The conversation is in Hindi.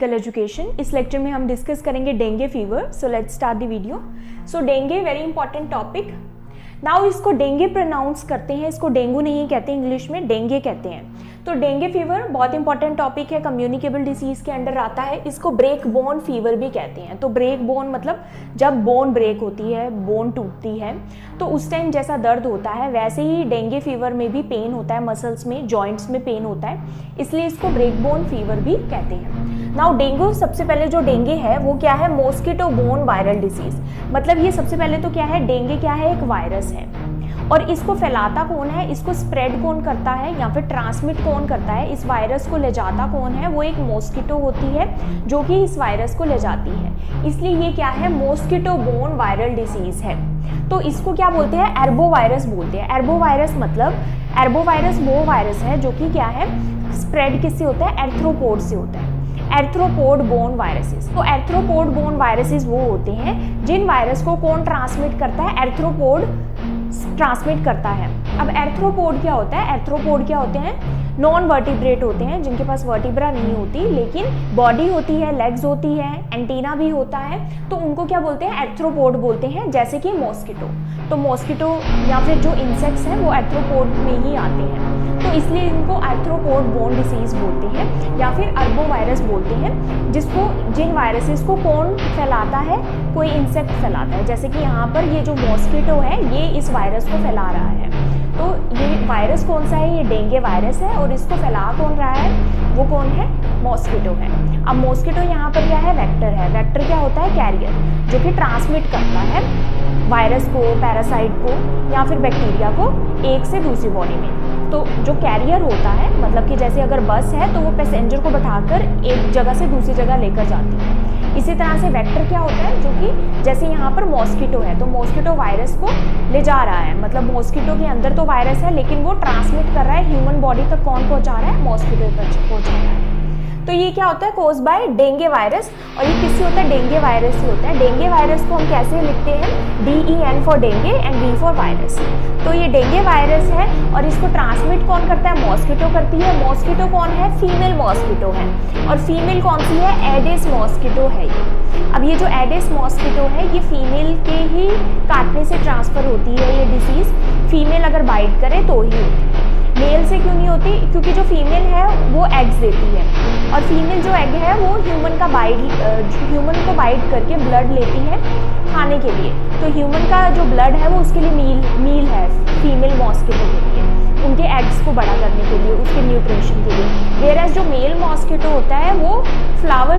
Medical education. इस लेक्चर में हम डिस्कस करेंगे dengue fever. So let's start the video. So dengue very important topic. Now इसको डेंगू प्रोनाउंस करते हैं, इसको डेंगू नहीं कहते, इंग्लिश में डेंगू कहते हैं। तो डेंगू फीवर बहुत इंपॉर्टेंट टॉपिक है, कम्युनिकेबल डिसीज के अंडर आता है। इसको ब्रेक बोन फीवर भी कहते हैं। तो ब्रेक बोन मतलब जब बोन ब्रेक होती है, बोन टूटती है, तो उस टाइम जैसा दर्द होता है वैसे ही डेंगू फीवर में भी पेन होता है, मसल्स में, जॉइंट्स में पेन होता है, इसलिए इसको ब्रेक बोन फीवर भी कहते हैं। नाउ डेंगू, सबसे पहले जो डेंगू है वो क्या है, मॉस्किटो बोर्न वायरल डिसीज। मतलब ये सबसे पहले तो क्या है, डेंगू क्या है, एक वायरस है। और इसको फैलाता कौन है, इसको स्प्रेड कौन करता है या फिर ट्रांसमिट कौन करता है, इस वायरस को ले जाता कौन है, वो एक मॉस्किटो होती है जो कि इस वायरस को ले जाती है। इसलिए ये क्या है, मॉस्किटो बोर्न वायरल डिसीज है। तो इसको क्या बोलते हैं, एर्बो वायरस बोलते हैं। एर्बो वायरस मतलब, एर्बो वायरस वो वायरस है जो कि क्या है, स्प्रेड किससे होता है, एर्थ्रोपोड से होता है, एर्थ्रोपोड बोर्न वायरसेस। तो एर्थ्रोपोड बोर्न वायरसेस वो होते हैं जिन वायरस को कौन ट्रांसमिट करता है, एर्थ्रोपोड ट्रांसमिट करता है। अब एर्थ्रोपोड क्या होता है, एर्थ्रोपोड क्या होते हैं, नॉन वर्टिब्रेट होते हैं जिनके पास वर्टिब्रा नहीं होती लेकिन बॉडी होती है, लेग्स होती है, एंटीना भी होता है, तो उनको क्या बोलते हैं, एर्थ्रोपोड बोलते हैं। जैसे कि मॉस्किटो, तो मॉस्किटो या फिर जो इंसेक्ट्स हैं वो एर्थ्रोपोड में ही आते हैं, तो इसलिए इनको एर्थ्रोपोड बोर्न डिसीज बोलते हैं या फिर अर्बो वायरस बोलते हैं। जिसको, जिन वायरसेस को कौन फैलाता है, कोई इंसेक्ट फैलाता है। जैसे कि यहाँ पर ये जो मॉस्किटो है ये इस वायरस को फैला रहा है। तो ये वायरस कौन सा है, ये डेंगू वायरस है, और इसको फैला कौन रहा है, वो कौन है, मॉस्किटो है। अब मॉस्किटो यहाँ पर क्या है, वेक्टर है। वेक्टर क्या होता है, कैरियर, जो कि ट्रांसमिट करता है वायरस को, पैरासाइट को या फिर बैक्टीरिया को एक से दूसरी बॉडी में। तो जो कैरियर होता है, मतलब कि जैसे अगर बस है तो वो पैसेंजर को बैठाकर एक जगह से दूसरी जगह लेकर जाती है। इसी तरह से वेक्टर क्या होता है, जो कि जैसे यहाँ पर मॉस्किटो है तो मॉस्किटो वायरस को ले जा रहा है, मतलब मॉस्किटो के अंदर तो वायरस है लेकिन वो ट्रांसमिट कर रहा है ह्यूमन बॉडी तक, कौन पहुँचा रहा है, मॉस्किटो तक पहुँचा रहा है। तो ये क्या होता है, कोज बाय डेंगू वायरस। और ये किससे होता है, डेंगू वायरस से होता है। डेंगू वायरस को हम कैसे लिखते हैं, DEN for dengue and V for virus. तो ये डेंगू वायरस है और इसको ट्रांसमिट कौन करता है, मॉस्किटो करती है। मॉस्किटो कौन है, फीमेल मॉस्किटो है, और फीमेल कौन सी है, एडिस मॉस्किटो है ये। अब ये जो एडिस मॉस्किटो है ये फीमेल के ही काटने से ट्रांसफर होती है ये डिसीज। फीमेल अगर बाइट करे तो ही होती है, मेल से क्यों नहीं होती, क्योंकि जो फीमेल है वो एग्स देती है, और फीमेल जो एग है वो ह्यूमन को बाइट करके ब्लड लेती है खाने के लिए। तो ह्यूमन का जो ब्लड है वो उसके लिए मील है, फीमेल मॉस्किटो के लिए, उनके एग्स को बड़ा करने के लिए, उसके न्यूट्रिशन के लिए। वेयरएज जो मेल मॉस्किटो होता है वो फ्लावर